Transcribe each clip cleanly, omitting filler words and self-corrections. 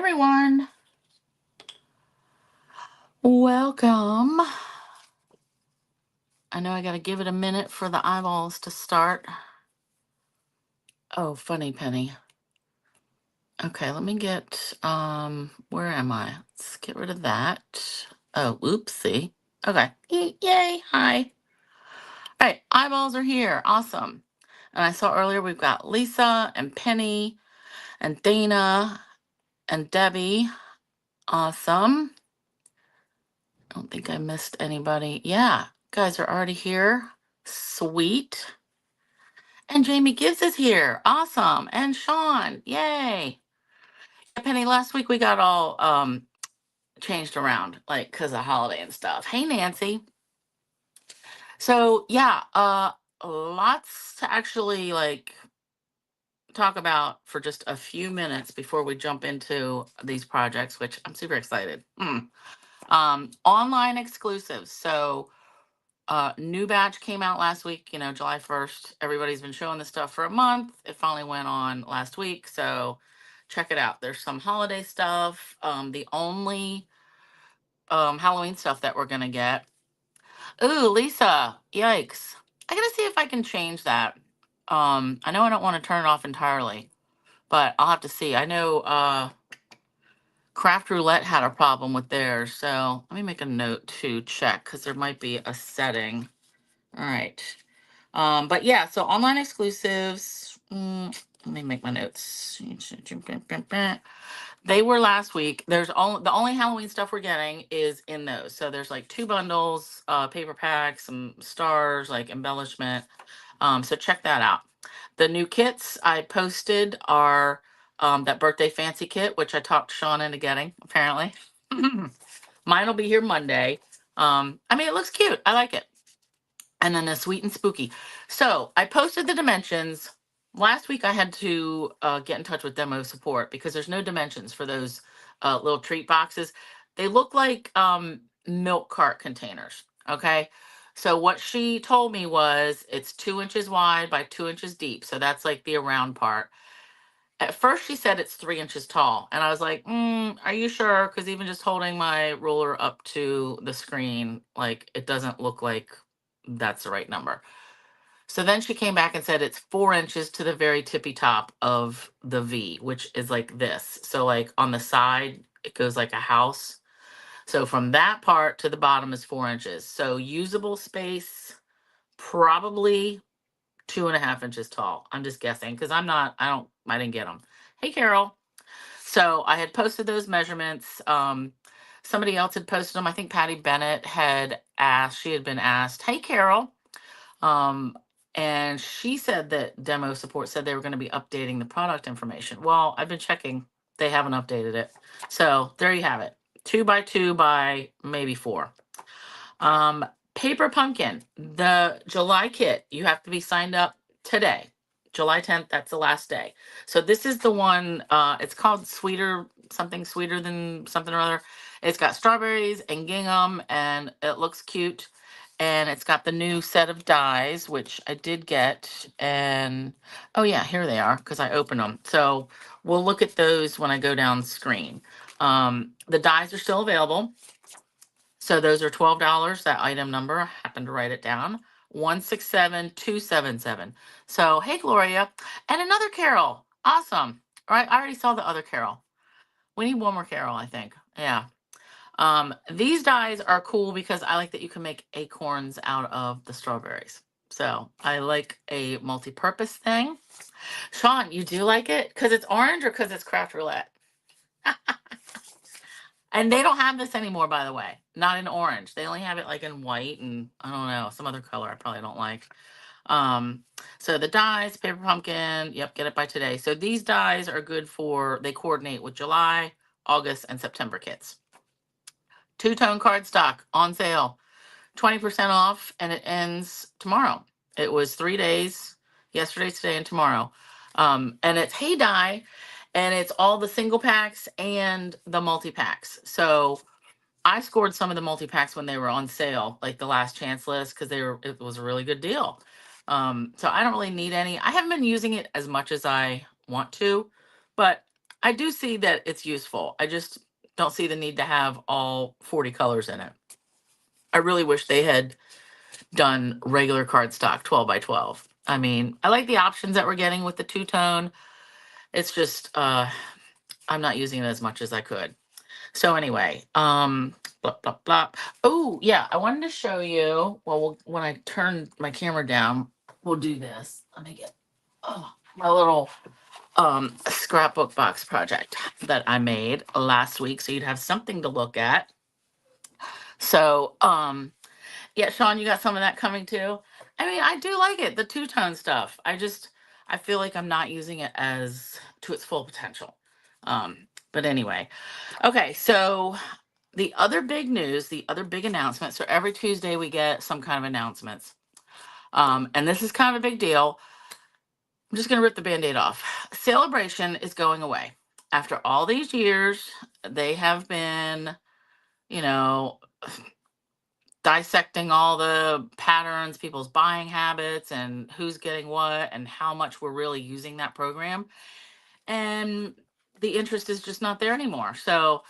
everyone. Welcome. I know I got to give it a minute for the eyeballs to start. Oh, funny penny. Okay, let me get where am I? Let's get rid of that. Oh, oopsie. Okay. Yay. Hi. All right, eyeballs are here. Awesome. And I saw earlier we've got Lisa and Penny and Dana and Debbie. Awesome. I don't think I missed anybody. Yeah, guys are already here. Sweet. And Jamie Gibbs is here. Awesome. And Sean. Yay. Yeah, Penny, last week we got all changed around, like because of holiday and stuff. Hey Nancy. So yeah, lots to actually like talk about for just a few minutes before we jump into these projects, which I'm super excited. Online exclusives. So new batch came out last week, July 1st. Everybody's been showing this stuff for a month. It finally went on last week. So check it out. There's some holiday stuff. The only Halloween stuff that we're going to get. Ooh, Lisa. Yikes. I got to see if I can change that. I know I don't want to turn it off entirely, but I'll have to see. I know Craft Roulette had a problem with theirs. So let me make a note to check because there might be a setting. All right. But yeah, so online exclusives. Let me make my notes. They were last week. The only Halloween stuff we're getting is in those. So there's like 2 bundles, paper packs, some stars, like embellishment. So check that out. The new kits I posted are that birthday fancy kit, which I talked Sean into getting, apparently. Mine will be here Monday. I mean, it looks cute. I like it. And then the sweet and spooky. So I posted the dimensions. Last week I had to get in touch with demo support because there's no dimensions for those little treat boxes. They look like milk cart containers. Okay. So what she told me was it's 2 inches wide by 2 inches deep. So that's like the around part. At first she said it's 3 inches tall. And I was like, are you sure? Because even just holding my ruler up to the screen, like it doesn't look like that's the right number. So then she came back and said it's 4 inches to the very tippy top of the V, which is like this. So like on the side, it goes like a house. So from that part to the bottom is 4 inches. So usable space, probably 2.5 inches tall. I'm just guessing because I didn't get them. Hey, Carol. So I had posted those measurements. Somebody else had posted them. I think Patty Bennett had asked, she had been asked, hey, Carol. Um, and she said that demo support said they were going to be updating the product information. Well, I've been checking. They haven't updated it. So there you have it. 2 by 2 by maybe 4. Um, Paper Pumpkin, the July kit. You have to be signed up today. July 10th, that's the last day. So this is the one, it's called something sweeter than something or other. It's got strawberries and gingham and it looks cute. And it's got the new set of dies, which I did get. And oh yeah, here they are because I opened them. So we'll look at those when I go down screen. The dies are still available. So those are $12. That item number, I happened to write it down. 167277. So hey Gloria. And another Carol. Awesome. All right. I already saw the other Carol. We need one more Carol, I think. Yeah. These dies are cool because I like that you can make acorns out of the strawberries. So I like a multi-purpose thing. Sean, you do like it? Because it's orange or because it's craft roulette? And they don't have this anymore, by the way. Not in orange. They only have it like in white and I don't know, some other color I probably don't like. Um, so the dies, paper pumpkin, yep, get it by today. So these dies are good they coordinate with July, August, and September kits. Two-tone cardstock on sale, 20% off, and it ends tomorrow. It was 3 days, yesterday, today, and tomorrow. And it's Hey Die, and it's all the single packs and the multi-packs. So I scored some of the multi-packs when they were on sale, like the last chance list, because it was a really good deal. So I don't really need any. I haven't been using it as much as I want to, but I do see that it's useful. I just don't see the need to have all 40 colors in it. I really wish they had done regular cardstock 12 by 12. I mean, I like the options that we're getting with the two-tone. It's just I'm not using it as much as I could. So anyway, blah blah blah. Oh yeah, I wanted to show you. Well, when I turn my camera down, we'll do this. Let me get my little scrapbook box project that I made last week, so you'd have something to look at. So yeah, Sean, you got some of that coming too. I mean, I do like it, the two-tone stuff. I feel like I'm not using it as to its full potential. But anyway, okay, so the other big news, the other big announcement. So every Tuesday we get some kind of announcements. And this is kind of a big deal. I'm just going to rip the Band-Aid off. Celebration is going away. After all these years, they have been, you know, dissecting all the patterns, people's buying habits, and who's getting what, and how much we're really using that program. And the interest is just not there anymore. So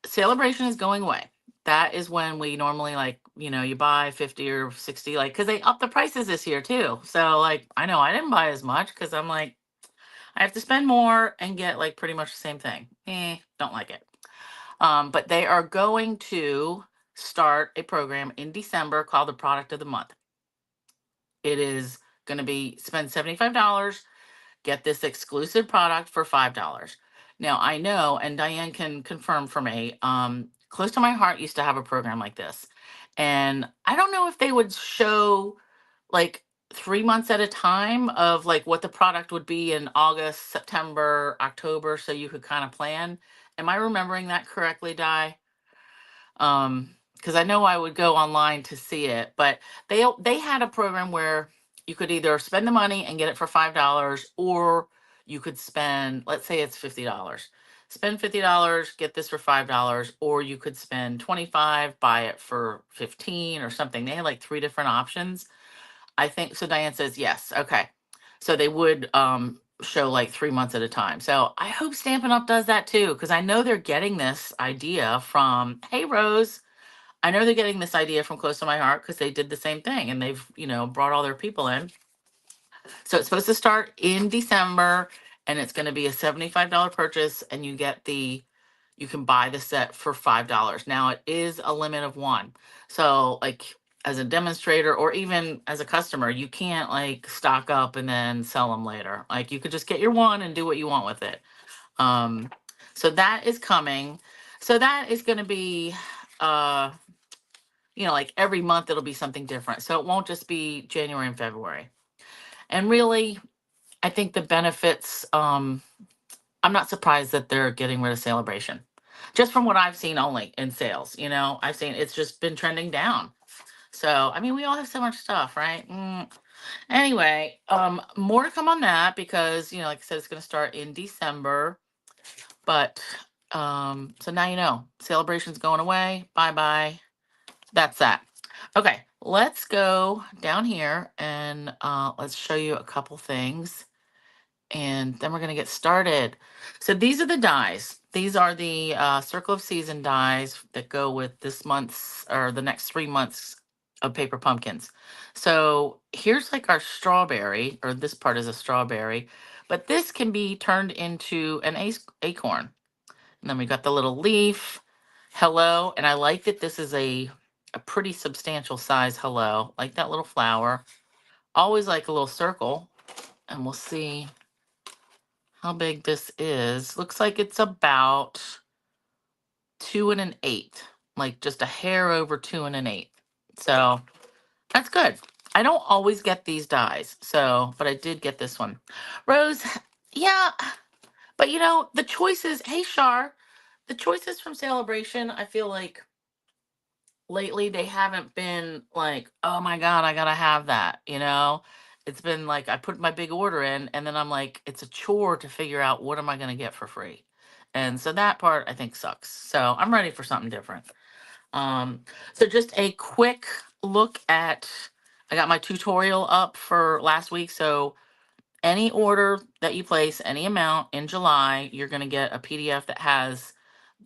Celebration is going away. That is when we normally, like, you buy 50 or 60, like, because they upped the prices this year too. So like, I know I didn't buy as much because I'm like, I have to spend more and get like pretty much the same thing. Don't like it. But they are going to start a program in December called the Product of the Month. It is going to be spend $75, get this exclusive product for $5. Now I know, and Diane can confirm for me, Close to My Heart used to have a program like this. And I don't know if they would show like 3 months at a time of like what the product would be in August, September, October, so you could kind of plan. Am I remembering that correctly, Di? Because I know I would go online to see it, but they had a program where you could either spend the money and get it for $5, or you could spend, let's say it's $50. Spend $50, get this for $5, or you could spend 25, buy it for 15 or something. They had like three different options. I think so. Diane says yes. Okay. So they would show like 3 months at a time. So I hope Stampin' Up does that too, because I know they're getting this idea from, hey, Rose, I know they're getting this idea from Close to My Heart because they did the same thing and they've, brought all their people in. So it's supposed to start in December, and it's going to be a $75 purchase, and you can buy the set for $5. Now it is a limit of one. So like, as a demonstrator or even as a customer, you can't like stock up and then sell them later. Like, you could just get your one and do what you want with it. Um, so that is coming. So that is going to be, like every month it'll be something different. So it won't just be January and February. And really, I think the benefits, I'm not surprised that they're getting rid of Celebration. Just from what I've seen only in sales, I've seen it's just been trending down. So, I mean, we all have so much stuff, right? Anyway, more to come on that because, like I said, it's going to start in December. But, so now Celebration's going away. Bye-bye. That's that. Okay, let's go down here and let's show you a couple things. And then we're going to get started. So these are the dies. These are the Circle of Season dies that go with this month's or the next 3 months of Paper Pumpkins. So here's like our strawberry, or this part is a strawberry, but this can be turned into an acorn. And then we got the little leaf, hello, and I like that this is a pretty substantial size hello, like that little flower. Always like a little circle, and we'll see how big this is. Looks like it's about 2 1/8, like just a hair over 2 1/8. So that's good. I don't always get these dies, but I did get this one. Rose, yeah, but the choices, hey Shar, the choices from Celebration, I feel like lately they haven't been like, oh my God, I gotta have that, It's been like I put my big order in and then I'm like, it's a chore to figure out what am I gonna get for free. And so that part I think sucks. So I'm ready for something different. So just a quick look at, I got my tutorial up for last week. So any order that you place, any amount in July, you're going to get a PDF that has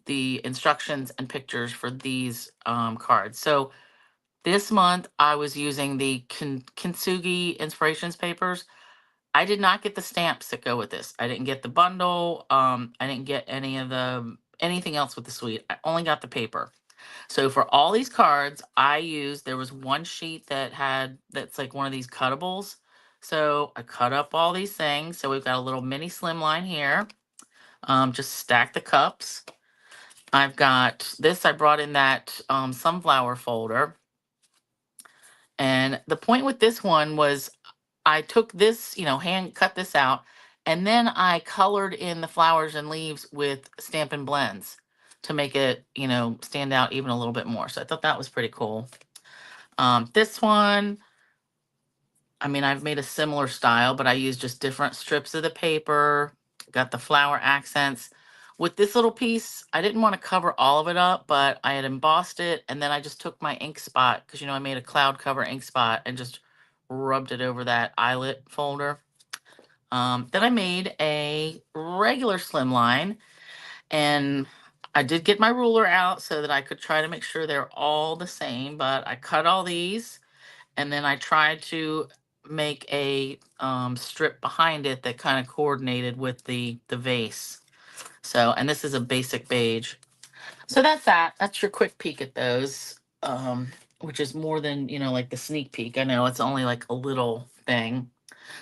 the instructions and pictures for these cards. So this month I was using the Kintsugi Inspirations papers. I did not get the stamps that go with this. I didn't get the bundle. I didn't get anything else with the suite. I only got the paper. So for all these cards, there was one sheet that's like one of these cuttables. So I cut up all these things. So we've got a little mini slimline here. Just stack the cups. I've got this, I brought in that sunflower folder. And the point with this one was I took this, hand cut this out, and then I colored in the flowers and leaves with Stampin' Blends to make it, stand out even a little bit more. So I thought that was pretty cool. This one, I mean, I've made a similar style, but I used just different strips of the paper, got the flower accents. With this little piece, I didn't want to cover all of it up, but I had embossed it, and then I just took my ink spot, because, I made a cloud cover ink spot, and just rubbed it over that eyelet folder. Then I made a regular slimline, and I did get my ruler out so that I could try to make sure they're all the same, but I cut all these, and then I tried to make a strip behind it that kind of coordinated with the vase. So, and this is a basic beige. So that's that. That's your quick peek at those, which is more than, like the sneak peek. I know it's only like a little thing.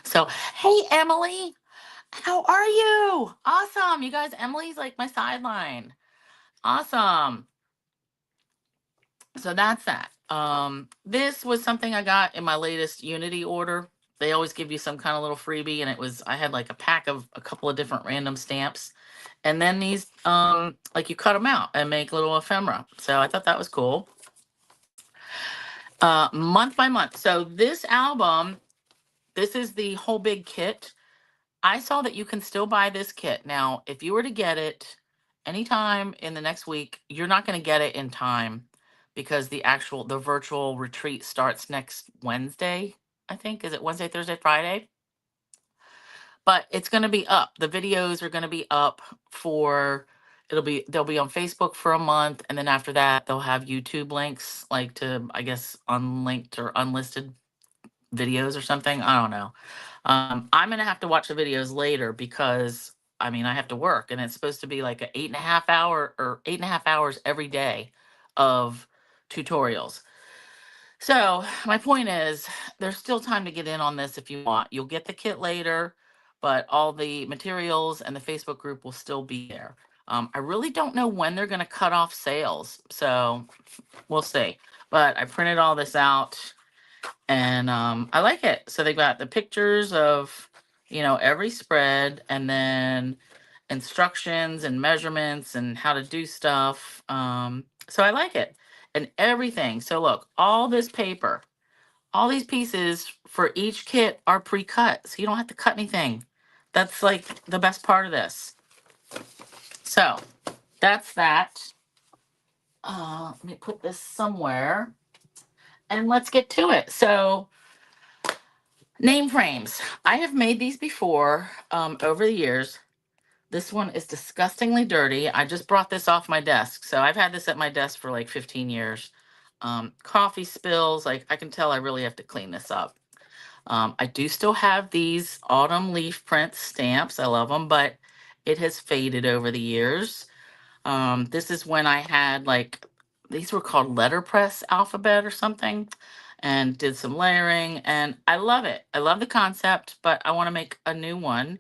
So, hey, Emily, how are you? Awesome. You guys, Emily's like my sideline. Awesome. So that's that. This was something I got in my latest Unity order. They always give you some kind of little freebie, and I had like a pack of a couple of different random stamps. And then these, like you cut them out and make little ephemera. So I thought that was cool. Month by month. So this album, this is the whole big kit. I saw that you can still buy this kit. Now, if you were to get it anytime in the next week, you're not going to get it in time because the virtual retreat starts next Wednesday, I think. Is it Wednesday, Thursday, Friday? But it's going to be up. The videos are going to be up they'll be on Facebook for a month, and then after that they'll have YouTube links, like to, I guess, unlinked or unlisted videos or something. I don't know. I'm gonna have to watch the videos later because I mean I have to work, and it's supposed to be like an 8.5 hours every day of tutorials. So my point is, there's still time to get in on this if you want. You'll get the kit later, but all the materials and the Facebook group will still be there. I really don't know when they're going to cut off sales, so we'll see. But I printed all this out, and I like it. So they got the pictures of, every spread, and then instructions and measurements and how to do stuff. So I like it, and everything. So look, all this paper, all these pieces for each kit are pre-cut, so you don't have to cut anything. That's like the best part of this. So that's that. Let me put this somewhere, and let's get to it. So name frames. I have made these before over the years. This one is disgustingly dirty. I just brought this off my desk. So I've had this at my desk for like 15 years. Coffee spills, like I can tell I really have to clean this up. I do still have these autumn leaf print stamps. I love them, but it has faded over the years. This is when I had these were called letterpress alphabet or something, and did some layering, and I love it. I love the concept, but I want to make a new one.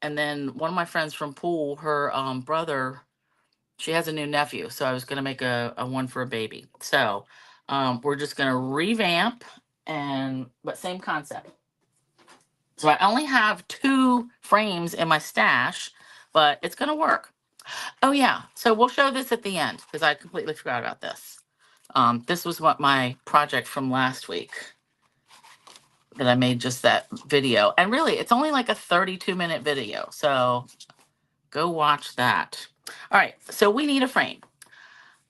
And then one of my friends from Poole, her brother, she has a new nephew, so I was gonna make a one for a baby. So we're just gonna revamp, but same concept. So I only have 2 frames in my stash, but it's gonna work. Oh yeah, so we'll show this at the end because I completely forgot about this. This was what my project from last week that I made, just that video. And really, it's only like a 32-minute video, so go watch that. All right, so we need a frame.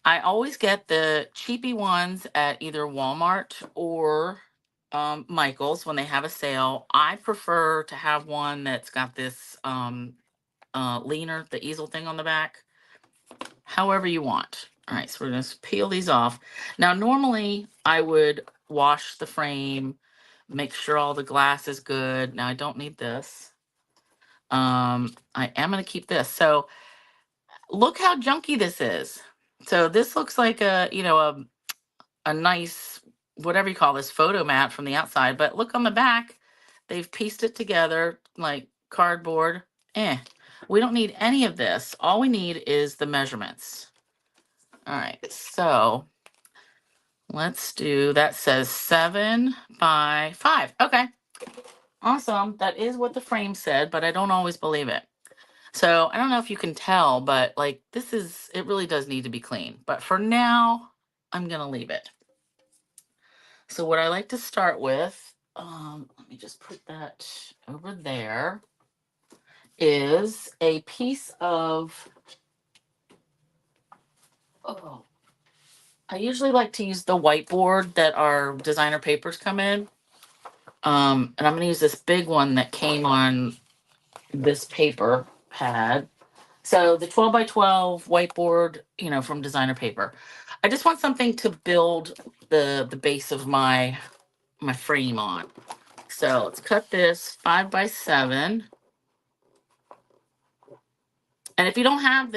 I always get the cheapy ones at either Walmart or Michael's when they have a sale. I prefer to have one that's got this leaner, the easel thing on the back. However you want. All right, so we're going to peel these off. Now, normally I would wash the frame, make sure all the glass is good. Now I don't need this. I am going to keep this. So look how junky this is. So this looks like a nice, whatever you call this, photo mat from the outside. But look on the back, they've pieced it together like cardboard. We don't need any of this. All we need is the measurements. All right, so let's do, that says 7 by 5. Okay, awesome. That is what the frame said, but I don't always believe it. So I don't know if you can tell, but like it really does need to be clean. But for now, I'm gonna leave it. So what I like to start with, let me just put that over there, is a piece of, oh, I usually like to use the whiteboard that our designer papers come in. And I'm gonna use this big one that came on this paper pad. So the 12 by 12 whiteboard, from designer paper. I just want something to build the base of my frame on. So let's cut this 5 by 7. And if you don't have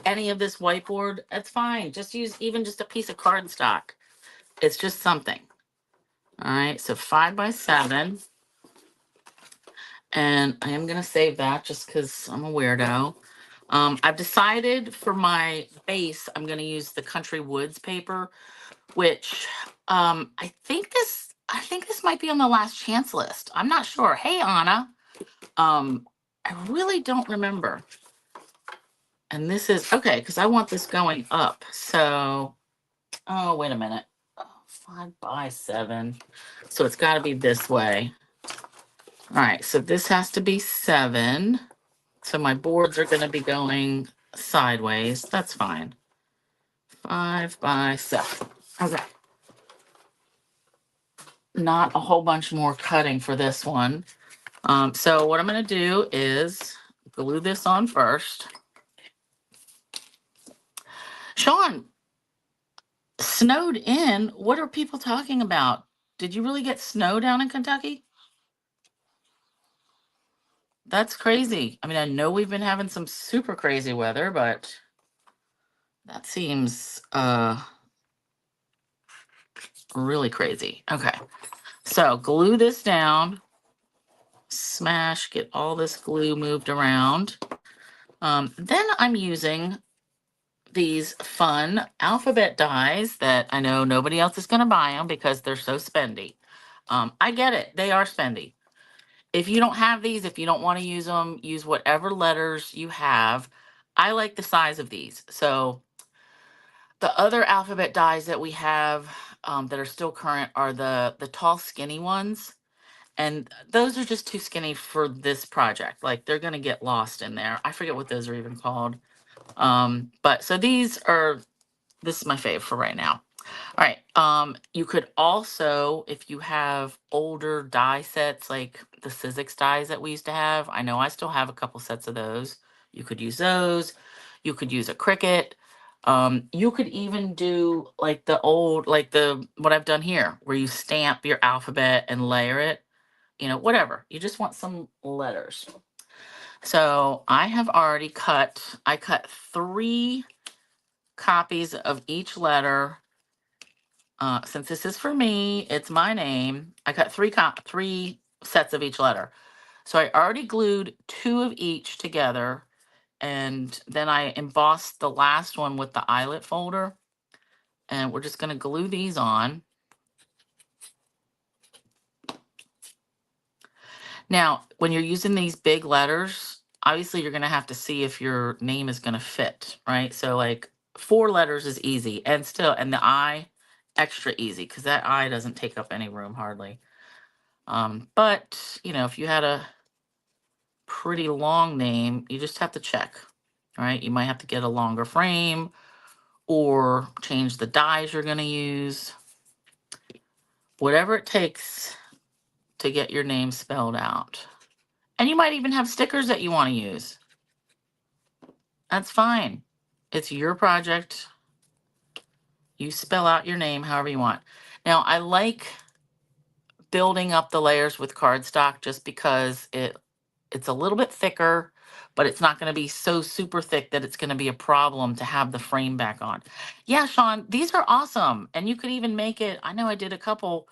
any of this whiteboard, that's fine. Just use even just a piece of cardstock. It's just something. All right, so 5 by 7. And I am going to save that just because I'm a weirdo. I've decided for my base, I'm going to use the Country Woods paper, which I think this might be on the last chance list. I'm not sure. Hey, Anna. I really don't remember. And this is okay because I want this going up. So, oh, wait a minute. 5 by 7. So it's got to be this way. All right. So this has to be 7. So my boards are going to be going sideways. That's fine. 5 by 7. Okay. Not a whole bunch more cutting for this one. So what I'm going to do is glue this on first. Sean, snowed in? What are people talking about? Did you really get snow down in Kentucky? That's crazy. I mean, I know we've been having some super crazy weather, but that seems really crazy. Okay. So glue this down. Smash, get all this glue moved around. Then I'm using these fun alphabet dies that I know nobody else is going to buy them because they're so spendy. I get it. They are spendy. If you don't have these, if you don't want to use them, use whatever letters you have. I like the size of these. So the other alphabet dies that we have that are still current are the tall, skinny ones. And those are just too skinny for this project. Like they're going to get lost in there. I forget what those are even called. But so this is my fave for right now. All right. You could also, if you have older die sets, like the Sizzix dies that we used to have, I know I still have a couple sets of those. You could use those. You could use a Cricut. You could even do like what I've done here, where you stamp your alphabet and layer it, whatever. You just want some letters. So I cut 3 copies of each letter. Since this is for me, it's my name. I cut 3 sets of each letter. So I already glued 2 of each together, and then I embossed the last one with the eyelet folder. And we're just going to glue these on. Now, when you're using these big letters, obviously you're going to have to see if your name is going to fit, right? So like 4 letters is easy, and the I extra easy because that I doesn't take up any room hardly. But if you had a pretty long name, you just have to check, right? You might have to get a longer frame or change the dies you're going to use. whatever it takes to get your name spelled out. And you might even have stickers that you want to use. That's fine. It's your project. You spell out your name however you want. Now, I like building up the layers with cardstock just because it's a little bit thicker, but it's not going to be so super thick that it's going to be a problem to have the frame back on. Yeah, Sean, these are awesome. And you could even make it, I know I did a couple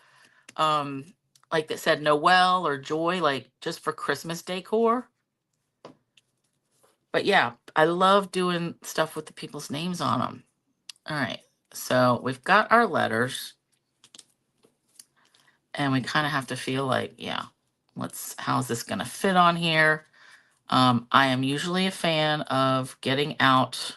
like that said Noel or Joy, like just for Christmas decor. But yeah, I love doing stuff with the people's names on them. All right, so we've got our letters. And we kind of have to feel like, yeah, how's this going to fit on here? I am usually a fan of getting out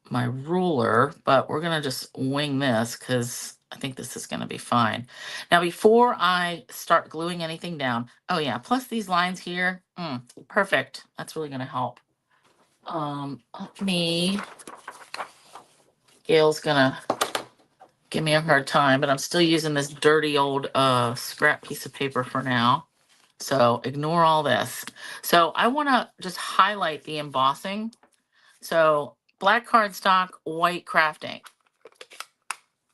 my ruler, but we're going to just wing this because I think this is going to be fine. Now, before I start gluing anything down, oh yeah, plus these lines here, perfect. That's really going to help. Gail's going to give me a hard time, but I'm still using this dirty old scrap piece of paper for now. So ignore all this. So I want to just highlight the embossing. So black cardstock, white crafting.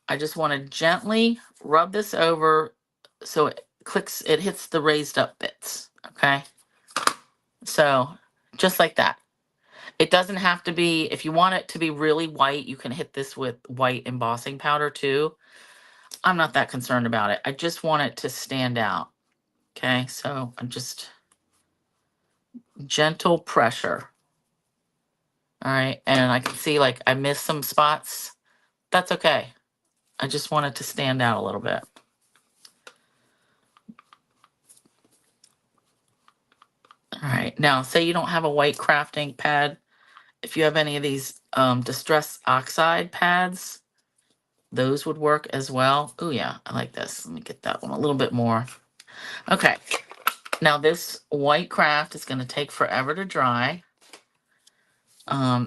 I just want to gently rub this over so it hits the raised up bits. Okay. So just like that. It doesn't have to be, if you want it to be really white, you can hit this with white embossing powder too. I'm not that concerned about it. I just want it to stand out. Okay. So I'm just gentle pressure. All right, and I can see like I missed some spots. That's okay. I just want it to stand out a little bit. All right, now say you don't have a white crafting pad. If you have any of these Distress Oxide pads, those would work as well. Oh yeah, I like this. Let me get that one a little bit more. Okay, now this white craft is going to take forever to dry.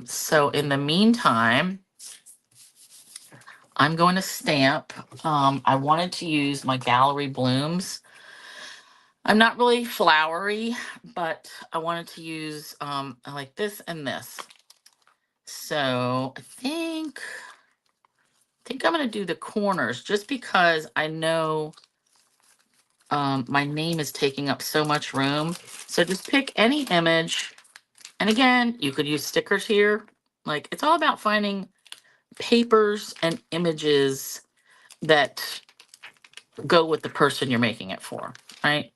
So in the meantime, I'm going to stamp. I wanted to use my Gallery Blooms. I'm not really flowery, but I wanted to use, I like this and this. So I think I'm going to do the corners just because I know my name is taking up so much room. So just pick any image. And again, you could use stickers here. Like, it's all about finding papers and images that go with the person you're making it for, right?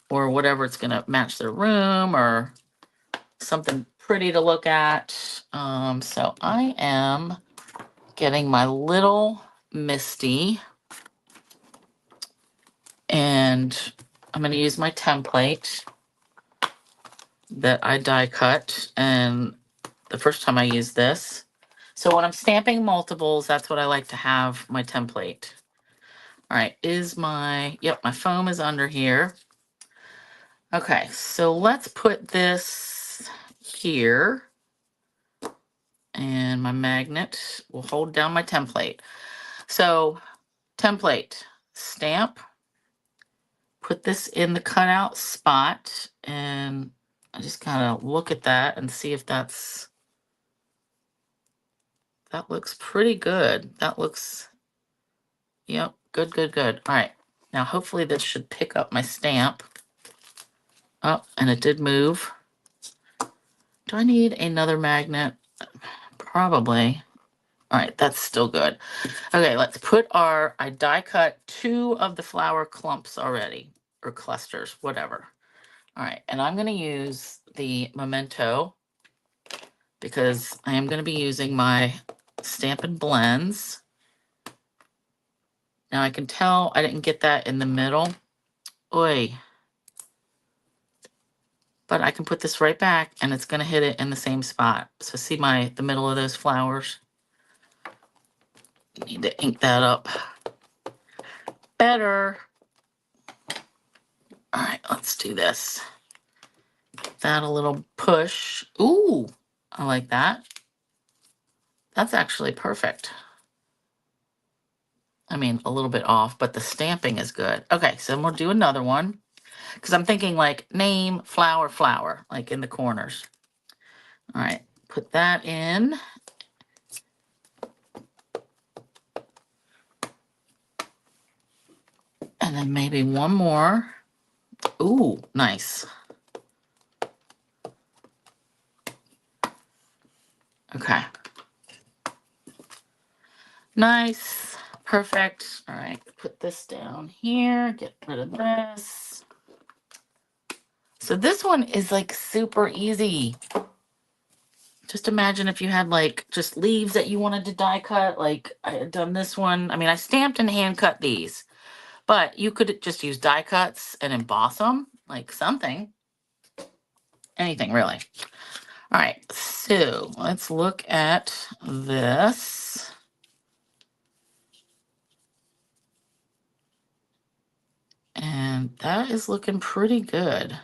Or whatever, it's going to match their room or something pretty to look at. So I am getting my little Misty, and I'm going to use my template that I die cut. And the first time I used this. So when I'm stamping multiples, that's what I like to have my template. All right, my foam is under here. Okay, so let's put this here. And my magnet will hold down my template. So template, stamp, put this in the cutout spot, and I just kind of look at that and see if that looks pretty good. That looks, yep, good, good, good. All right, now hopefully this should pick up my stamp. Oh, and it did move. Do I need another magnet? Probably. All right, that's still good. Okay, let's put I die cut 2 of the flower clumps already, or clusters, whatever. All right, and I'm gonna use the Memento because I am gonna be using my Stampin' Blends. Now I can tell I didn't get that in the middle. Oy. But I can put this right back and it's gonna hit it in the same spot. So see the middle of those flowers? Need to ink that up better. All right, let's do this. Give that a little push. Ooh, I like that. That's actually perfect. I mean, a little bit off, but the stamping is good. Okay, so then we'll do another one because I'm thinking like name, flower, flower, like in the corners. All right, put that in. And then maybe one more. Ooh, nice. Okay. Nice. Perfect. All right, put this down here. Get rid of this. So this one is like super easy. Just imagine if you had like just leaves that you wanted to die cut. Like I had done this one. I mean, I stamped and hand cut these, but you could just use die cuts and emboss them, like something. Anything really. All right, so let's look at this. And that is looking pretty good.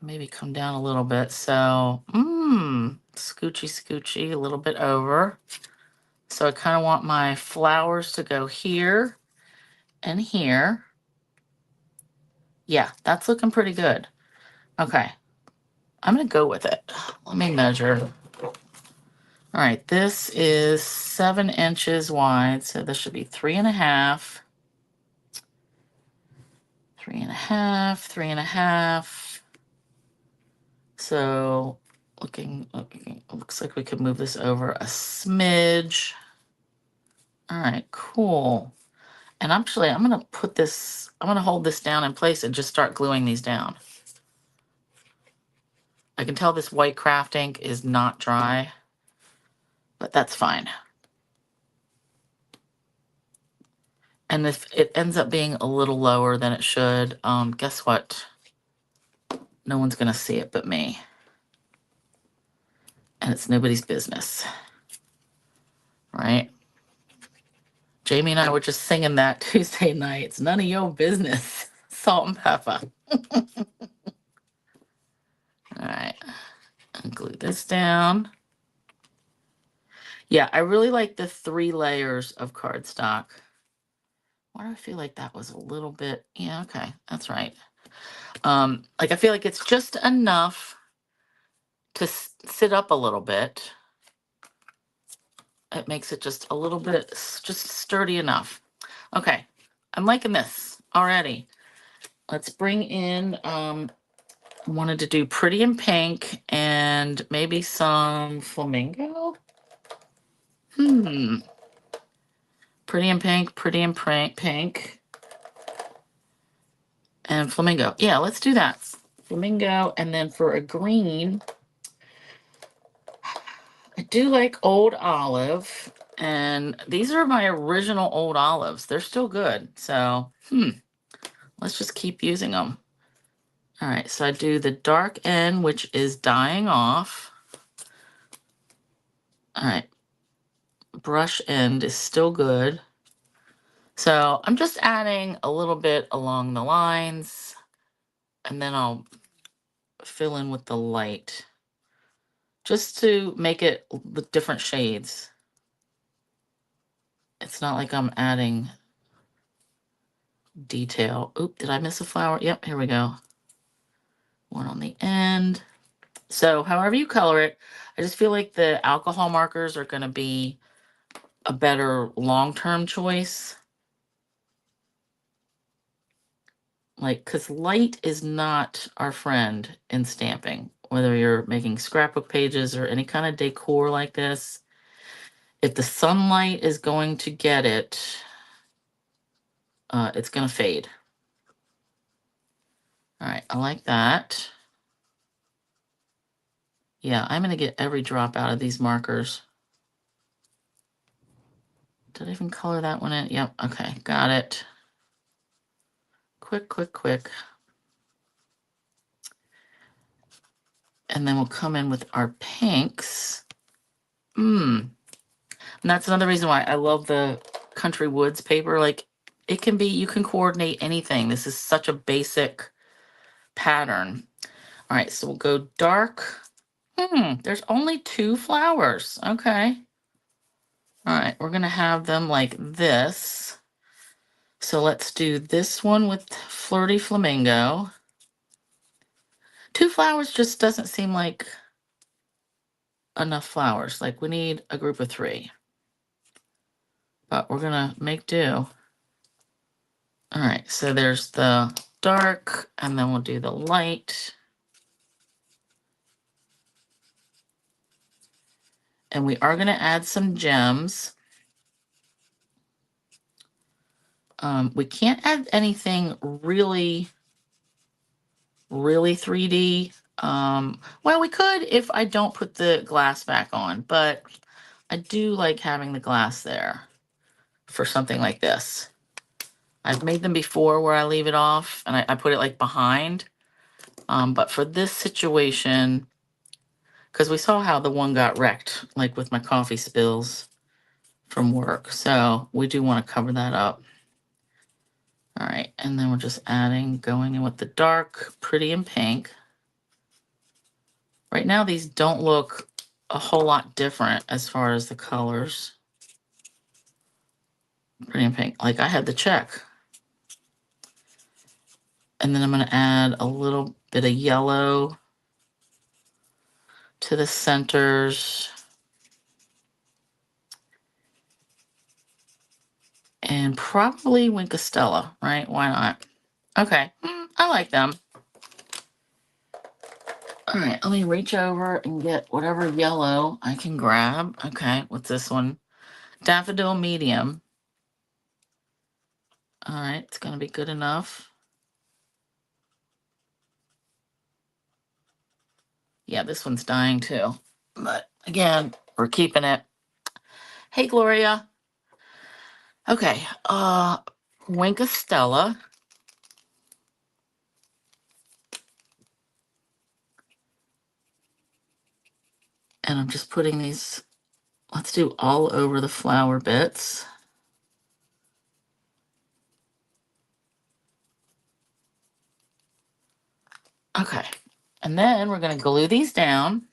Maybe come down a little bit. So, scoochy, scoochy, a little bit over. So I kind of want my flowers to go here and here. Yeah, that's looking pretty good. Okay, I'm gonna go with it. Let me measure. All right, this is 7 inches wide, so this should be 3.5. 3.5, 3.5. So looking, looks like we could move this over a smidge. All right, cool. And actually, I'm gonna hold this down in place and just start gluing these down. I can tell this white craft ink is not dry, but that's fine. And if it ends up being a little lower than it should, guess what? No one's gonna see it but me. And it's nobody's business, right? Jamie and I were just singing that Tuesday night. It's none of your business. Salt and pepper. All right, and glue this down. Yeah, I really like the 3 layers of cardstock. Why do I feel like that was a little bit? Yeah, okay, that's right. Like I feel like it's just enough to sit up a little bit. It makes it just a little bit, just sturdy enough. Okay, I'm liking this already. Let's bring in, wanted to do pretty in pink and maybe some flamingo. Pretty in pink, pretty in pink. And flamingo. Yeah, let's do that. Flamingo, and then for a green, I do like Old Olive, and these are my original Old Olives. They're still good, so let's just keep using them. All right, so I do the dark end, which is dying off. All right, brush end is still good. So I'm just adding a little bit along the lines, and then I'll fill in with the light just to make it with different shades. It's not like I'm adding detail. Oop, did I miss a flower? Yep, here we go. One on the end. So however you color it, I just feel like the alcohol markers are going to be a better long-term choice. Like, because light is not our friend in stamping, whether you're making scrapbook pages or any kind of decor like this. If the sunlight is going to get it, it's going to fade. All right, I like that. Yeah, I'm going to get every drop out of these markers. Did I even color that one in? Yep, okay, got it. Quick, quick, quick. And then we'll come in with our pinks. And that's another reason why I love the Country Woods paper. Like, it can be, you can coordinate anything. This is such a basic pattern. All right, so we'll go dark. There's only 2 flowers. Okay. All right, we're gonna have them like this. So let's do this one with Flirty Flamingo. 2 flowers just doesn't seem like enough flowers. Like we need a group of 3. But we're gonna make do. All right, so there's the dark, and then we'll do the light. And we are gonna add some gems. We can't add anything really 3D. Well, we could if I don't put the glass back on, but I do like having the glass there for something like this. I've made them before where I leave it off and I put it like behind. But for this situation, because we saw how the one got wrecked, like with my coffee spills from work. So we do want to cover that up. All right, and then we're just going in with the dark, pretty and pink. Right now, these don't look a whole lot different as far as the colors. Pretty and pink, like I had to check. And then I'm gonna add a little bit of yellow to the centers. And probably Winkostella, right? Why not? Okay, I like them. All right, let me reach over and get whatever yellow I can grab. Okay, what's this one? Daffodil Medium. All right, it's gonna be good enough. Yeah, this one's dying too. But again, we're keeping it. Hey, Gloria. Okay, Winkostella. And I'm just putting these, let's do all over the flower bits. Okay, and then we're gonna glue these down.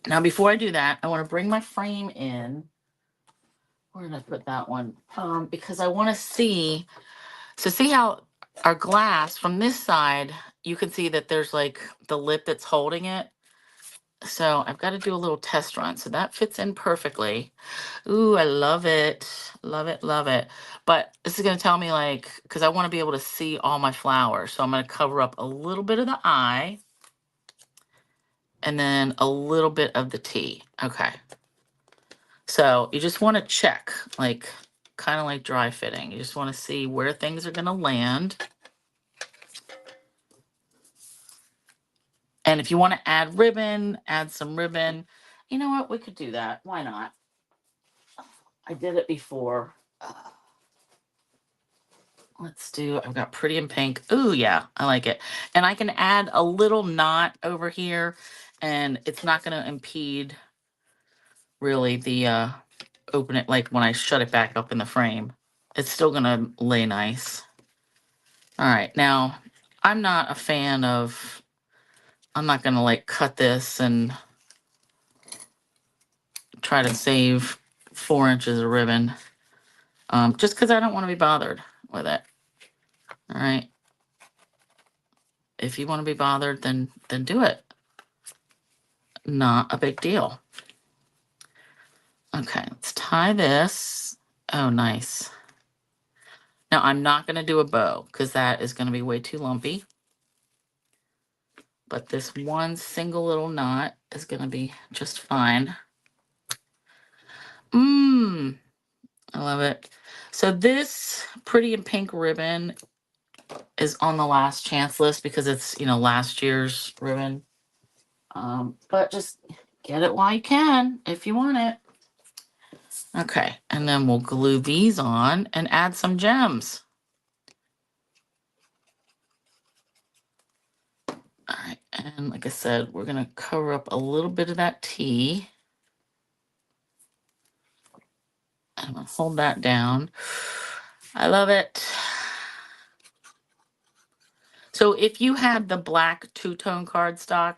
Now, before I do that, I wanna bring my frame in. Where did I put that one? Because I wanna see, so see how our glass from this side, you can see that there's like the lip that's holding it. So I've got to do a little test run. So that fits in perfectly. Ooh, I love it. Love it, love it. But this is going to tell me like, because I want to be able to see all my flowers. So I'm going to cover up a little bit of the eye and then a little bit of the T. Okay. So you just want to check, like kind of like dry fitting. You just want to see where things are going to land. And if you want to add ribbon, add some ribbon. You know what? We could do that. Why not? I did it before. Let's do, I've got pretty in pink. Ooh, yeah, I like it. And I can add a little knot over here and it's not going to impede really the open it, like when I shut it back up in the frame. It's still going to lay nice. All right, now I'm not a fan of, I'm not going to like cut this and try to save 4 inches of ribbon just because I don't want to be bothered with it. All right. If you want to be bothered, then do it. Not a big deal. Okay, let's tie this. Oh, nice. Now I'm not going to do a bow because that is going to be way too lumpy. But this one single little knot is going to be just fine. I love it. So this pretty in pink ribbon is on the last chance list because it's, last year's ribbon. But just get it while you can if you want it. Okay, and then we'll glue these on and add some gems. All right, and like I said, we're gonna cover up a little bit of that T. I'm gonna hold that down. I love it. So if you had the black two-tone cardstock,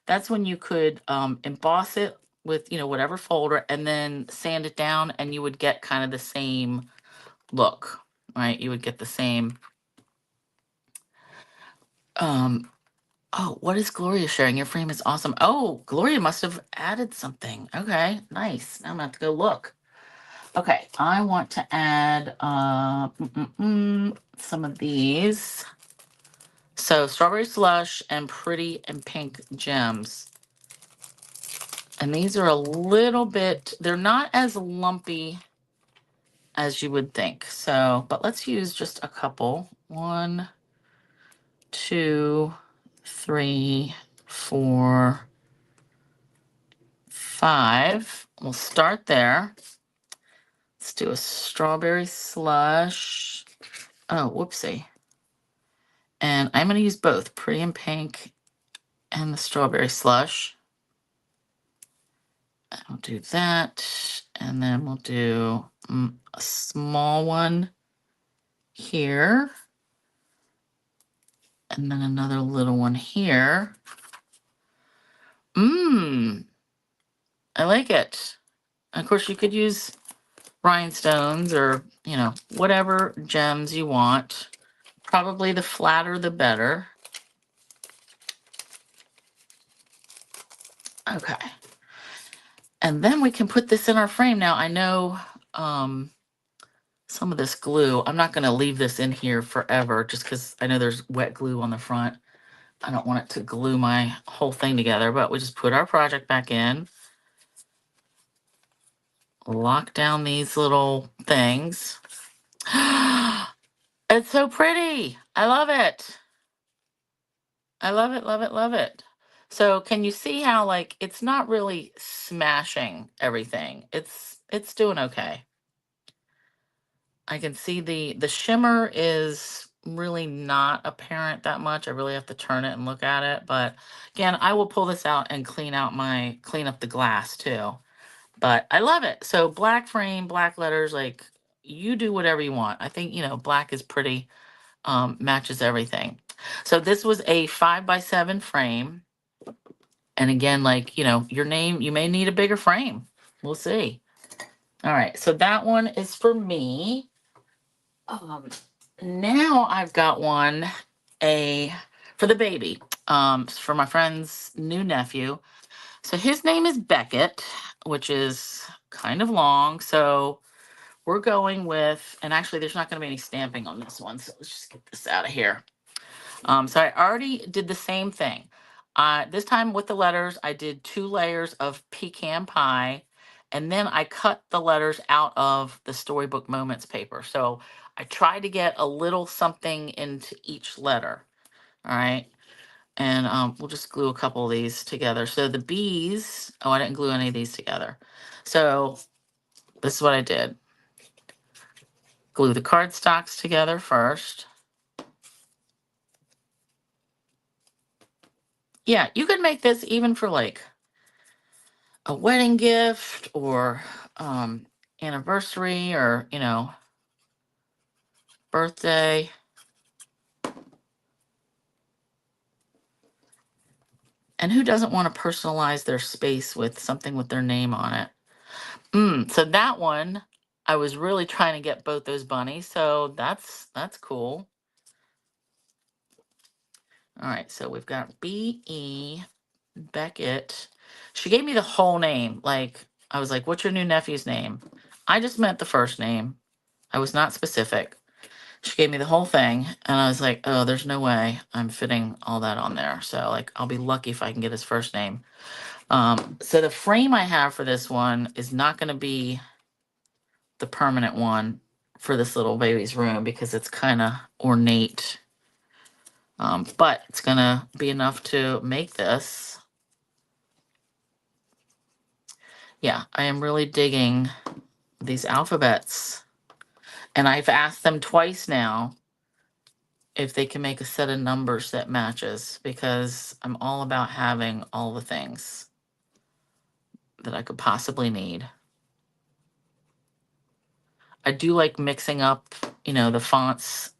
that's when you could emboss it with, whatever folder, and then sand it down, and you would get kind of the same look, right? You would get the same. Oh, what is Gloria sharing? Your frame is awesome. Oh, Gloria must have added something. Okay, nice. Now I'm gonna have to go look. Okay, I want to add some of these. So strawberry slush and pretty and pink gems. And these are a little bit, they're not as lumpy as you would think. So, but let's use just a couple. 1, 2, 3, 4, 5. We'll start there. Let's do a strawberry slush. Oh, whoopsie. And I'm going to use both pretty and pink and the strawberry slush. I'll do that. And then we'll do a small one here. And then another little one here. I like it. Of course, you could use rhinestones or, whatever gems you want. Probably the flatter, the better. Okay. And then we can put this in our frame. Now, I know some of this glue, I'm not going to leave this in here forever just because I know there's wet glue on the front. I don't want it to glue my whole thing together, but we just put our project back in. Lock down these little things. It's so pretty. I love it. I love it, love it, love it. So can you see how like it's not really smashing everything? It's doing okay. I can see the shimmer is really not apparent that much. I really have to turn it and look at it. But again, I will pull this out and clean up the glass too. But I love it. So black frame, black letters, like you do whatever you want. I think, black is pretty, matches everything. So this was a 5x7 frame. And again, like, your name, you may need a bigger frame. We'll see. All right. So that one is for me. Now I've got one for the baby, for my friend's new nephew. So his name is Beckett, which is kind of long. So we're going with, and actually there's not going to be any stamping on this one. So let's just get this out of here. So I already did the same thing. This time with the letters, I did 2 layers of pecan pie, and then I cut the letters out of the Storybook Moments paper. So I tried to get a little something into each letter. All right. And we'll just glue a couple of these together. So the bees, oh, I didn't glue any of these together. So this is what I did. Glue the cardstocks together first. Yeah, you could make this even for like a wedding gift or anniversary or, birthday. And who doesn't want to personalize their space with something with their name on it? So that one, I was really trying to get both those bunnies. So that's cool. All right, so we've got B.E. Beckett. She gave me the whole name. Like, I was like, what's your new nephew's name? I just meant the first name. I was not specific. She gave me the whole thing, and I was like, oh, there's no way I'm fitting all that on there. So, like, I'll be lucky if I can get his first name. So the frame I have for this one is not going to be the permanent one for this little baby's room because it's kind of ornate. But it's going to be enough to make this. Yeah, I am really digging these alphabets. And I've asked them twice now if they can make a set of numbers that matches, because I'm all about having all the things that I could possibly need. I do like mixing up, the fonts,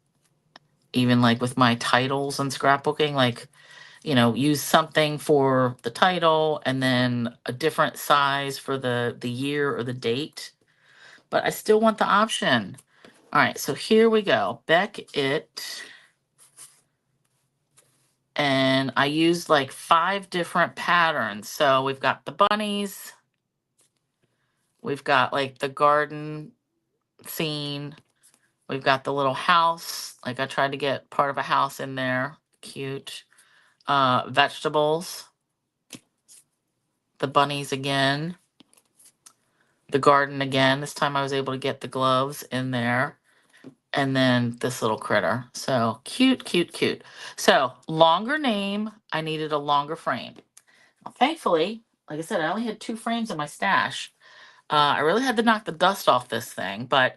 even like with my titles and scrapbooking. Like, you know, use something for the title and then a different size for the year or the date. But I still want the option. All right, so here we go. Beckett. And I used like 5 different patterns. So we've got the bunnies. We've got like the garden scene. We've got the little house. Like I tried to get part of a house in there. Cute. Vegetables. The bunnies again. The garden again. This time I was able to get the gloves in there. And then this little critter. So cute, cute, cute. So longer name. I needed a longer frame. Well, thankfully, like I said, I only had 2 frames in my stash. I really had to knock the dust off this thing, but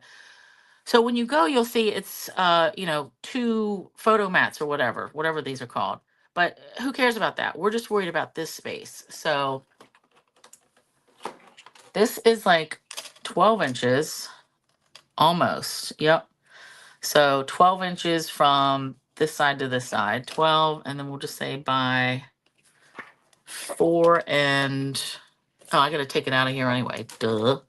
so when you go, you'll see it's, you know, 2 photo mats or whatever these are called. But who cares about that? We're just worried about this space. So this is like 12 inches, almost. Yep. So 12 inches from this side to this side, 12, and then we'll just say by 4 and, oh, I got to take it out of here anyway. Duh.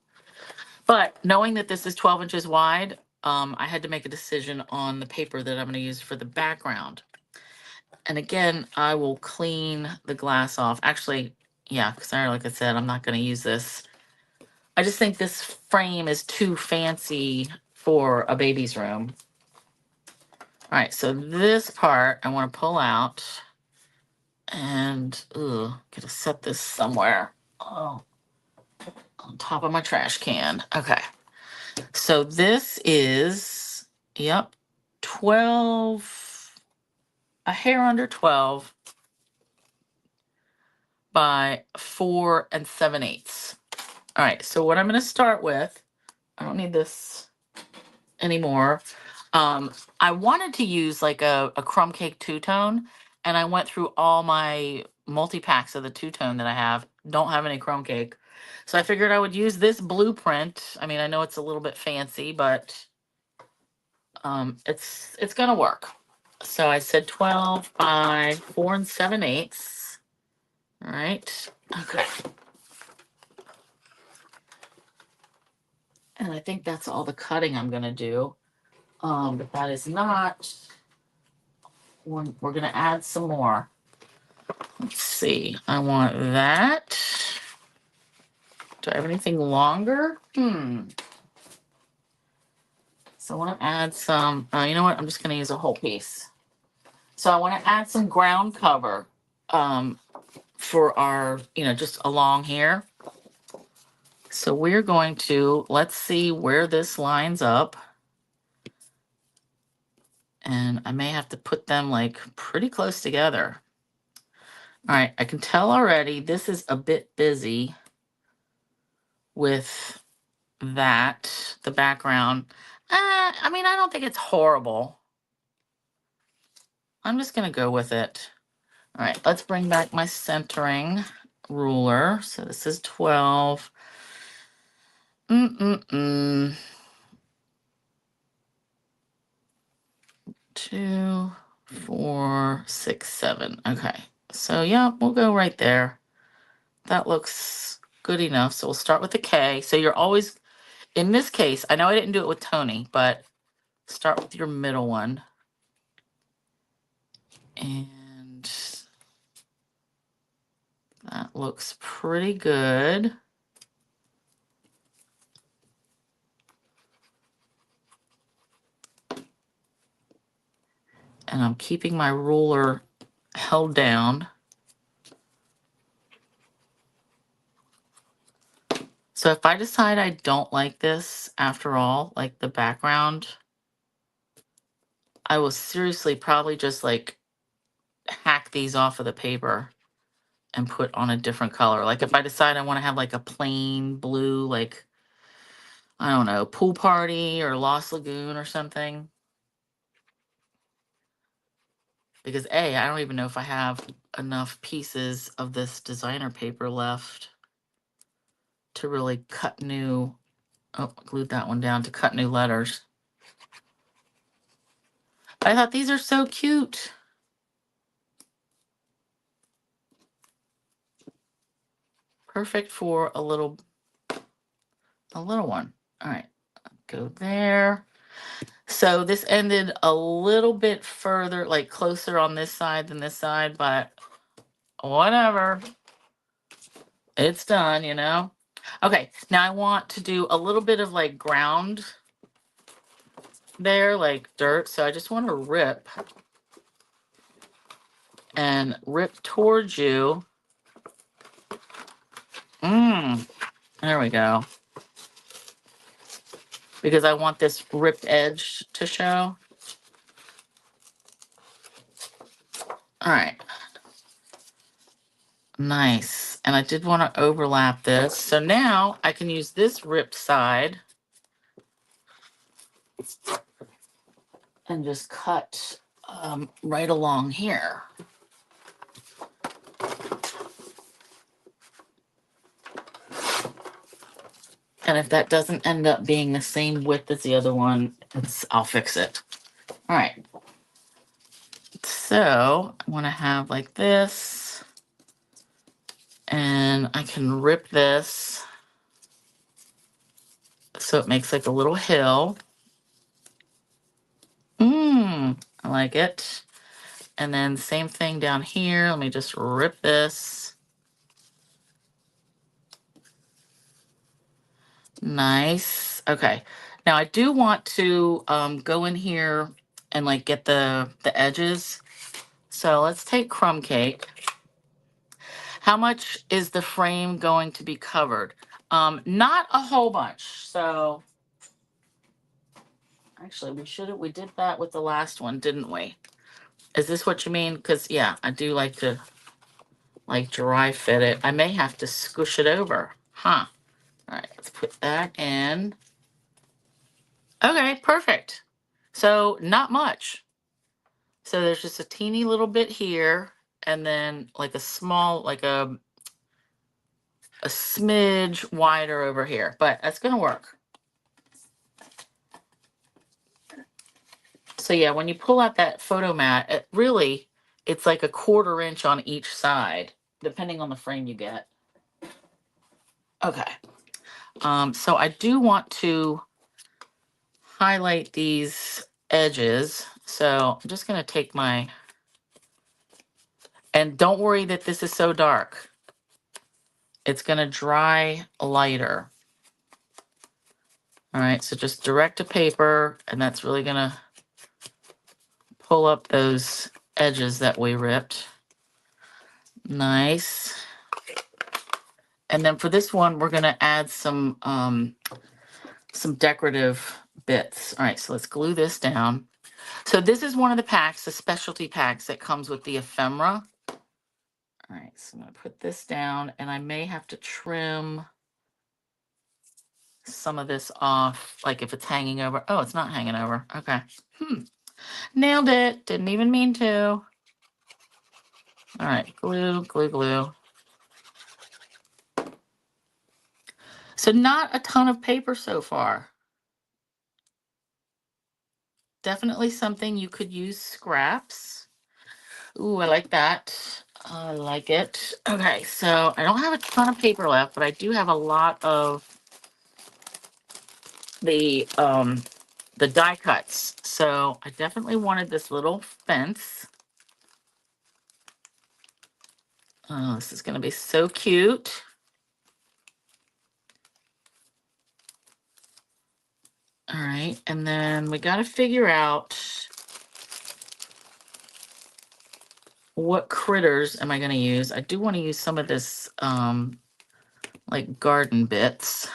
But knowing that this is 12 inches wide, I had to make a decision on the paper that I'm going to use for the background. And again, I will clean the glass off. Actually, yeah, because like I said, I'm not going to use this. I just think this frame is too fancy for a baby's room. All right, so this part I want to pull out. And, gotta set this somewhere. Oh, on top of my trash can. Okay. So this is, yep, 12, a hair under 12 by 4 7/8. All right, so what I'm going to start with, I don't need this anymore. I wanted to use like a crumb cake two-tone, and I went through all my multi-packs of the two-tone that I have. Don't have any crumb cake. So I figured I would use this blueprint. I mean, I know it's a little bit fancy, but it's gonna work. So I said 12 by 4 7/8. All right. Okay. And I think that's all the cutting I'm gonna do. But that is not. We're gonna add some more. Let's see. I want that. Do I have anything longer? So I want to add some. You know what? I'm just gonna use a whole piece. So I want to add some ground cover for our, you know, just along here. So we're going to, let's see where this lines up. And I may have to put them like pretty close together. All right, I can tell already this is a bit busy with that, the background. I mean, I don't think it's horrible. I'm just gonna go with it. All right, let's bring back my centering ruler. So this is 12. 2, 4, 6, 7. Okay, so yeah, we'll go right there. That looks good enough. So we'll start with the K. So you're always, in this case, I know I didn't do it with Tony, but start with your middle one. And that looks pretty good. And I'm keeping my ruler held down. So if I decide I don't like this after all, like the background, I will seriously probably just like hack these off of the paper and put on a different color. Like if I decide I want to have like a plain blue, like, I don't know, pool party or Lost Lagoon or something. Because I don't even know if I have enough pieces of this designer paper left to really cut new, oh, glued that one down to cut new letters. I thought these are so cute. Perfect for a little one. All right, go there. So this ended a little bit further, like closer on this side than this side, but whatever. It's done, you know? Okay, now I want to do a little bit of like ground there, like dirt. So I just want to rip and rip towards you. There we go. Because I want this ripped edge to show. All right. Nice. And I did want to overlap this. So now I can use this ripped side and just cut right along here. And if that doesn't end up being the same width as the other one, I'll fix it. All right. So I want to have like this, and I can rip this so it makes like a little hill. I like it. And then same thing down here. Let me just rip this. Nice. Okay. Now I do want to go in here and like get the edges. So let's take crumb cake. How much is the frame going to be covered? Not a whole bunch. So actually we did that with the last one, didn't we? Is this what you mean? Because yeah, I do like to like dry fit it. I may have to squish it over. Huh. All right, let's put that in. Okay, perfect. So not much. So there's just a teeny little bit here, and then like a small, like a smidge wider over here, but that's gonna work. So yeah, when you pull out that photo mat, it's like a 1/4 inch on each side, depending on the frame you get. Okay. So I do want to highlight these edges. So I'm just gonna take and don't worry that this is so dark. It's gonna dry lighter. All right, so just direct to paper, and that's really gonna pull up those edges that we ripped. Nice. And then for this one, we're gonna add some decorative bits. All right, so let's glue this down. So this is one of the packs, the specialty packs that comes with the ephemera. All right, so I'm gonna put this down, and I may have to trim some of this off, like if it's hanging over. Oh, it's not hanging over. Okay. Nailed it. Didn't even mean to. All right, glue, glue, glue. So not a ton of paper so far. Definitely something you could use scraps. Ooh, I like that. I like it. Okay, so I don't have a ton of paper left, but I do have a lot of the die cuts. So I definitely wanted this little fence. Oh, this is gonna be so cute. All right, and then we gotta figure out what critters am I gonna use. I do want to use some of this like garden bits.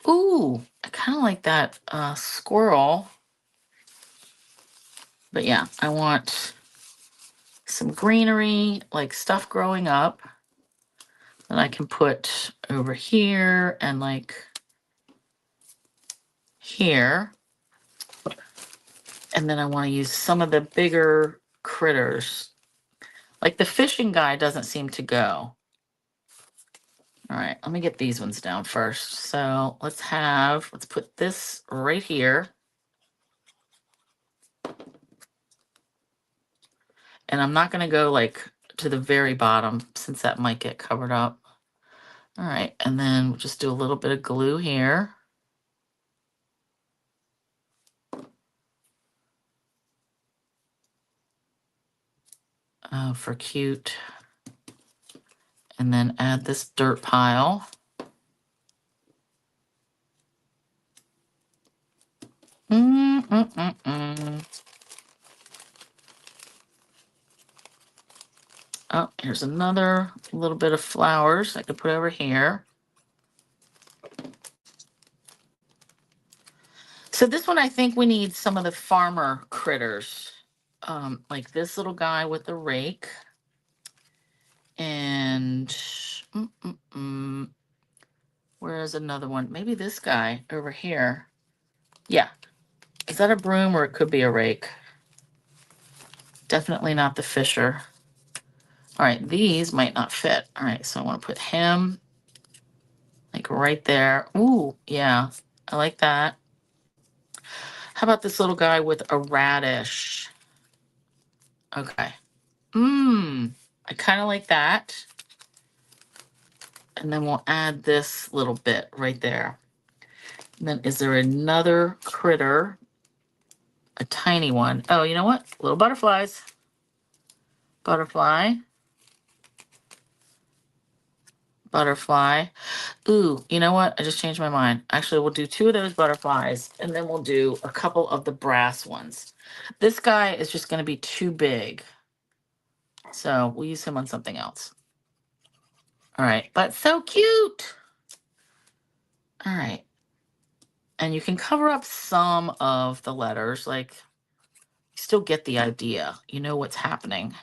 Ooh, I kind of like that squirrel. But yeah, I want some greenery, like stuff growing up that I can put over here and like here. And then I want to use some of the bigger critters. Like the fishing guy doesn't seem to go. All right, let me get these ones down first. So let's put this right here. And I'm not going to go like to the very bottom since that might get covered up. All right, and then we'll just do a little bit of glue here. For cute. And then add this dirt pile. Oh, here's another little bit of flowers I could put over here. So this one, I think we need some of the farmer critters, like this little guy with the rake. And where's another one? Maybe this guy over here. Yeah. Is that a broom or it could be a rake? Definitely not the fisher. All right, these might not fit. All right, so I want to put him like right there. Ooh, yeah, I like that. How about this little guy with a radish? Okay. I kind of like that. And then we'll add this little bit right there. And then is there another critter? A tiny one. Oh, you know what? Little butterflies. Butterfly. Butterfly. Ooh, you know what? I just changed my mind. Actually, we'll do 2 of those butterflies, and then we'll do a couple of the brass ones. This guy is just going to be too big, so we'll use him on something else. All right, but so cute. All right. And you can cover up some of the letters, like you still get the idea. You know what's happening.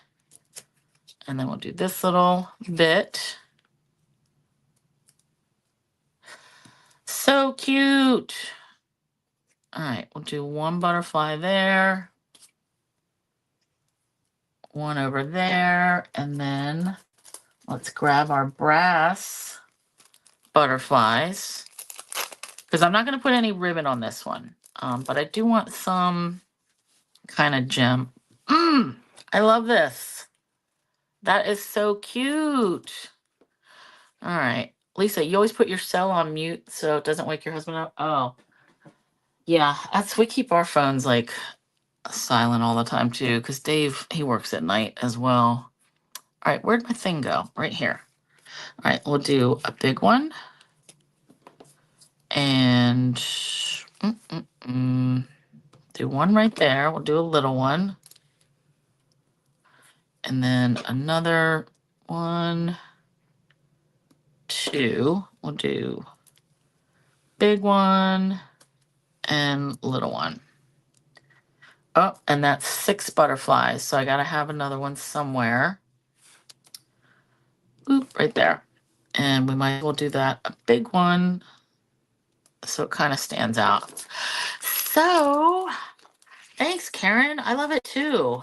And then we'll do this little bit. So cute. All right, we'll do 1 butterfly there. 1 over there. And then let's grab our brass butterflies. Because I'm not going to put any ribbon on this one. But I do want some kind of gem. I love this. That is so cute. All right. Lisa, you always put your cell on mute so it doesn't wake your husband up. Oh, yeah. We keep our phones like silent all the time too, because Dave, he works at night as well. All right, where'd my thing go? Right here. All right, we'll do a big one. And do 1 right there. We'll do a little one. And then another 1, 2. We'll do big one and little one. Oh, and that's 6 butterflies. So I got to have another one somewhere. Oop, right there. And we might as well do that a big one so it kind of stands out. So thanks, Karen. I love it too.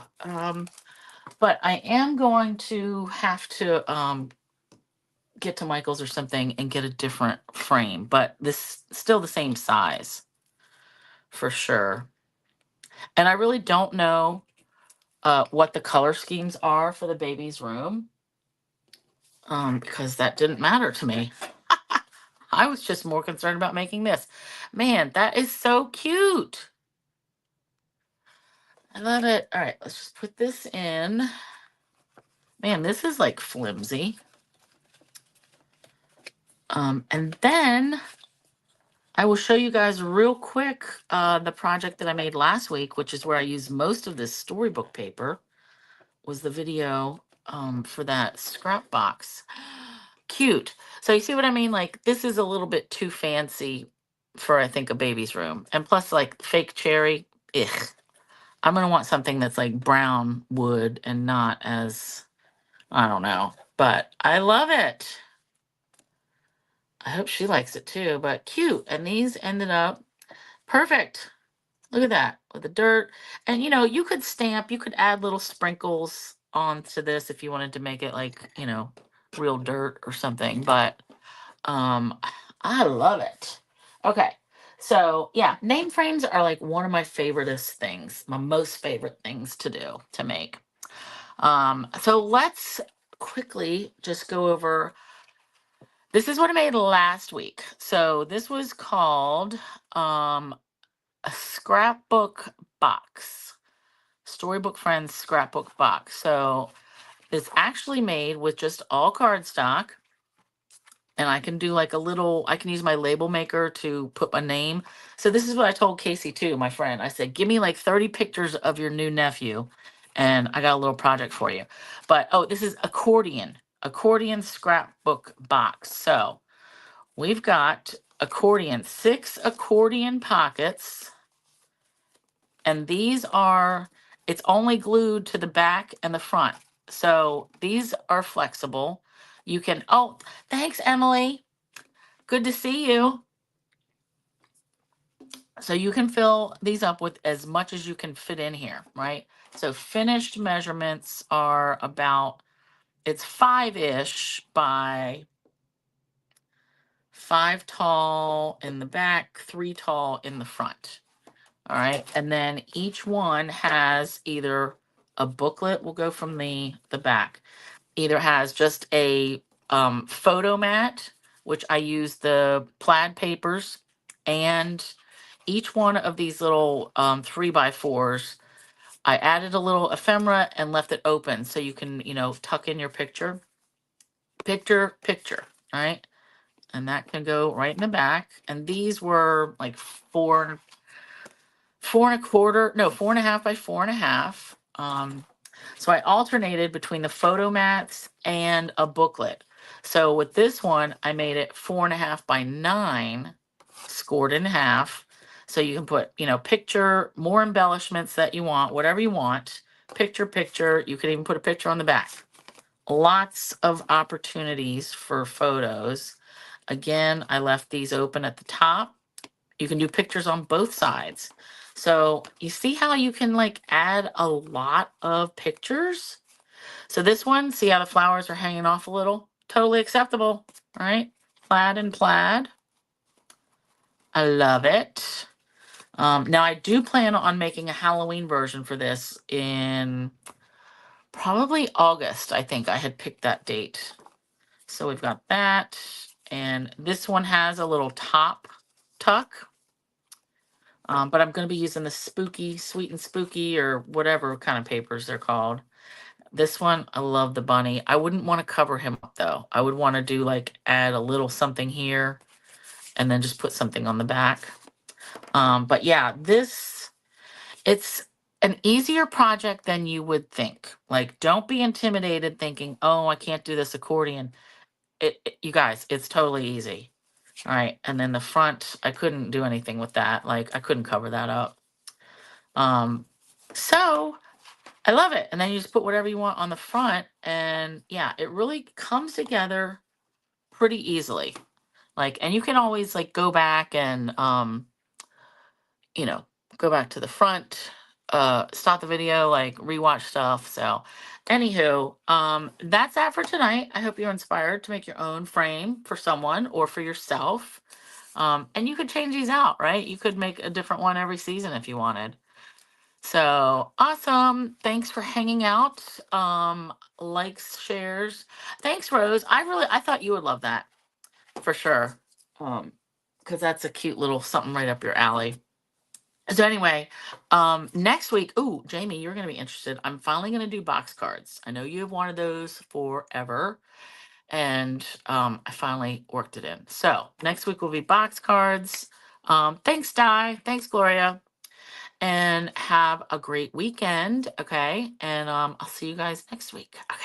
But I am going to have to get to Michael's or something and get a different frame, but this still the same size for sure. And I really don't know what the color schemes are for the baby's room because that didn't matter to me. I was just more concerned about making this. Man, that is so cute. I love it. All right, let's just put this in. Man, this is like flimsy. And then I will show you guys real quick the project that I made last week, which is where I used most of this storybook paper, was the video for that scrap box. Cute. So you see what I mean? Like this is a little bit too fancy for, I think, a baby's room. And plus like fake cherry, ugh. I'm going to want something that's like brown wood and not as, I don't know, but I love it. I hope she likes it too, but cute. And these ended up perfect. Look at that with the dirt. And you could stamp, you could add little sprinkles onto this if you wanted to make it like, real dirt or something. But I love it. Okay. So yeah, name frames are like one of my favoriteest things, my most favorite things to do, to make. So let's quickly just go over. This is what I made last week. So this was called um, a scrapbook box, Storybook Friends scrapbook box. So it's actually made with just all cardstock. And I can do like a little, I can use my label maker to put my name. So this is what I told Casey too, my friend. I said, give me like 30 pictures of your new nephew, and I got a little project for you. But oh, this is accordion scrapbook box. So we've got accordion, 6 accordion pockets, and these are, it's only glued to the back and the front. So these are flexible. You can, oh, thanks, Emily. Good to see you. So you can fill these up with as much as you can fit in here, right? So finished measurements are about, it's 5-ish by 5 tall in the back, 3 tall in the front. All right. And then each one has either a booklet, will go from the back, either has just a photo mat, which I use the plaid papers, and each one of these little 3x4s, I added a little ephemera and left it open so you can, tuck in your picture, all right? And that can go right in the back. And these were like 4.25, no, 4.5 by 4.5. So I alternated between the photo mats and a booklet. So with this one, I made it 4.5 by 9, scored in half. So you can put, picture, more embellishments that you want, whatever you want. Picture. You can even put a picture on the back. Lots of opportunities for photos. Again, I left these open at the top. You can do pictures on both sides. So you see how you can like add a lot of pictures? So this one, see how the flowers are hanging off a little? Totally acceptable, right? Plaid and plaid. I love it. Now I do plan on making a Halloween version for this in probably August. I think I had picked that date. So we've got that. And this one has a little top tuck. But I'm going to be using the spooky, sweet and spooky, or whatever kind of papers they're called. This one, I love the bunny. I wouldn't want to cover him up though. I would want to do like add a little something here and then just put something on the back. But yeah, it's an easier project than you would think. Like, don't be intimidated thinking, oh, I can't do this accordion. You guys, it's totally easy. All right. And then the front, I couldn't do anything with that. Like, I couldn't cover that up. So I love it. And then you just put whatever you want on the front. And yeah, it really comes together pretty easily. Like, and you can always like go back and, you know, go back to the front, stop the video, like rewatch stuff. So anywho, that's that for tonight. I hope you're inspired to make your own frame for someone or for yourself. And you could change these out, right? You could make a different one every season if you wanted. So awesome. Thanks for hanging out. Likes, shares. Thanks, Rose. I thought you would love that for sure. Because that's a cute little something right up your alley. So anyway, next week, ooh, Jamie, you're gonna be interested. I'm finally gonna do box cards. I know you have wanted those forever. And I finally worked it in. So next week will be box cards. Thanks, Di. Thanks, Gloria. And have a great weekend. Okay. And I'll see you guys next week. Okay.